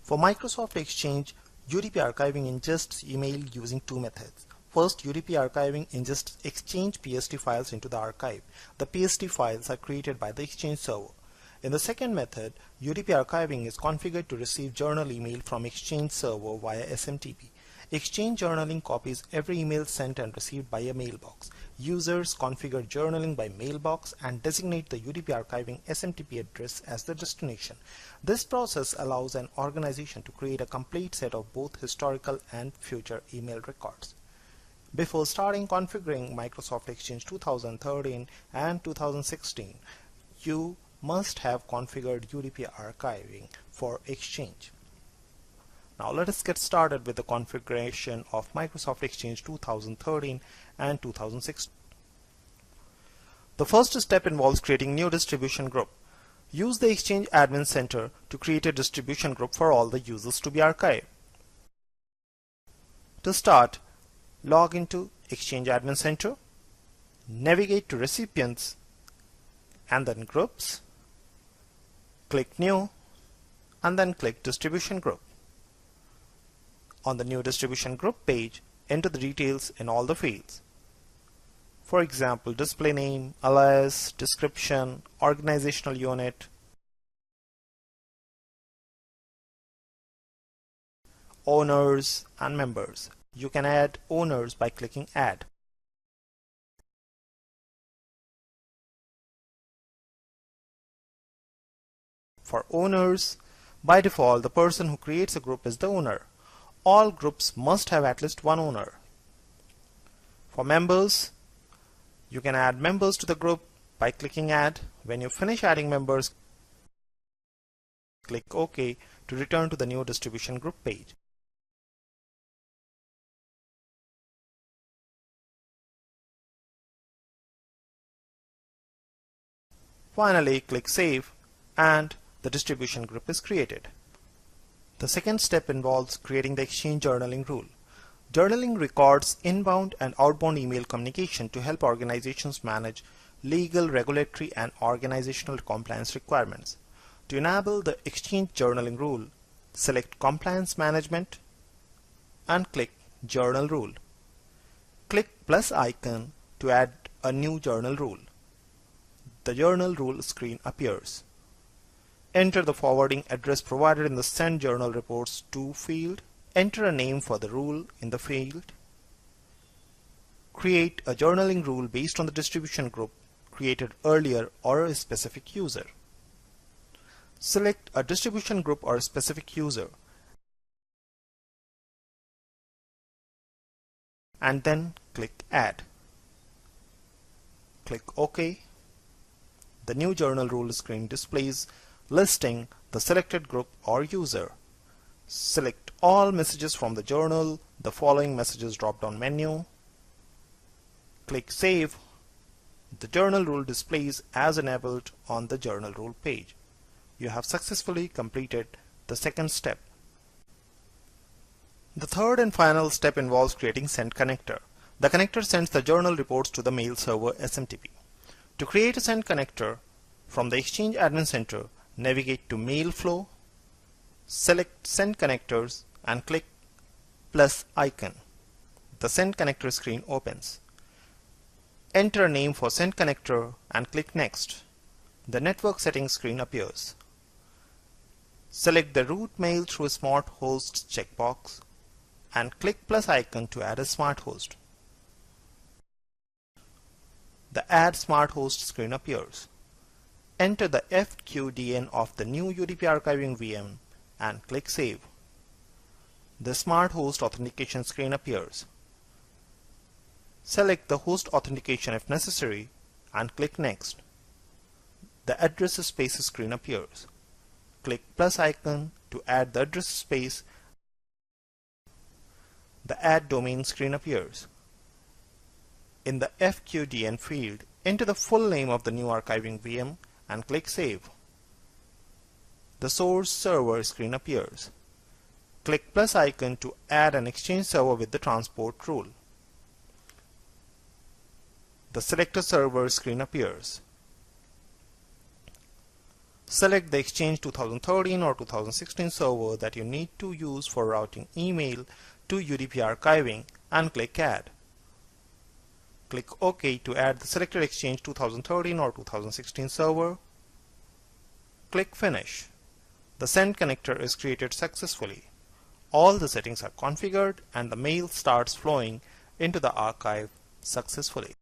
For Microsoft Exchange, UDP archiving ingests email using two methods. First, UDP archiving ingests Exchange PST files into the archive. The PST files are created by the Exchange server. In the second method, UDP archiving is configured to receive journal email from Exchange server via SMTP. Exchange journaling copies every email sent and received by a mailbox. Users configure journaling by mailbox and designate the UDP archiving SMTP address as the destination. This process allows an organization to create a complete set of both historical and future email records. Before starting configuring Microsoft Exchange 2013 and 2016, you must have configured UDP archiving for Exchange. Now let us get started with the configuration of Microsoft Exchange 2013 and 2016. The first step involves creating a new distribution group. Use the Exchange Admin Center to create a distribution group for all the users to be archived. To start, log into Exchange Admin Center, navigate to Recipients, and then Groups. Click New, and then click Distribution Group. On the new distribution group page, enter the details in all the fields. For example, display name, alias, description, organizational unit, owners, and members. You can add owners by clicking Add. For owners, by default, the person who creates a group is the owner. All groups must have at least one owner. For members, you can add members to the group by clicking Add. When you finish adding members, click OK to return to the new distribution group page. Finally, click Save and the distribution group is created. The second step involves creating the Exchange journaling rule. Journaling records inbound and outbound email communication to help organizations manage legal, regulatory, and organizational compliance requirements. To enable the Exchange journaling rule, select Compliance Management and click Journal Rule. Click plus icon to add a new journal rule. The journal rule screen appears. Enter the forwarding address provided in the Send Journal Reports To field. Enter a name for the rule in the field. Create a journaling rule based on the distribution group created earlier or a specific user. Select a distribution group or a specific user and then click Add. Click OK. The new journal rule screen displays listing the selected group or user. Select all messages from the journal, the following messages drop-down menu. Click Save. The journal rule displays as enabled on the journal rule page. You have successfully completed the second step. The third and final step involves creating Send Connector. The connector sends the journal reports to the mail server SMTP. To create a Send Connector, from the Exchange Admin Center, navigate to Mail Flow, select Send Connectors and click plus icon. The Send Connector screen opens. Enter a name for Send Connector and click Next. The Network Settings screen appears. Select the Route Mail through Smart Hosts checkbox and click plus icon to add a smart host. The Add Smart Host screen appears. Enter the FQDN of the new UDP archiving VM and click Save. The Smart Host Authentication screen appears. Select the host authentication if necessary and click Next. The Address Space screen appears. Click plus icon to add the address space. The Add Domain screen appears. In the FQDN field, enter the full name of the new archiving VM and click Save. The Source Server screen appears. Click plus icon to add an Exchange server with the transport rule. The Select a Server screen appears. Select the Exchange 2013 or 2016 server that you need to use for routing email to UDP archiving and click Add. Click OK to add the selected Exchange 2013 or 2016 server. Click Finish. The send connector is created successfully. All the settings are configured and the mail starts flowing into the archive successfully.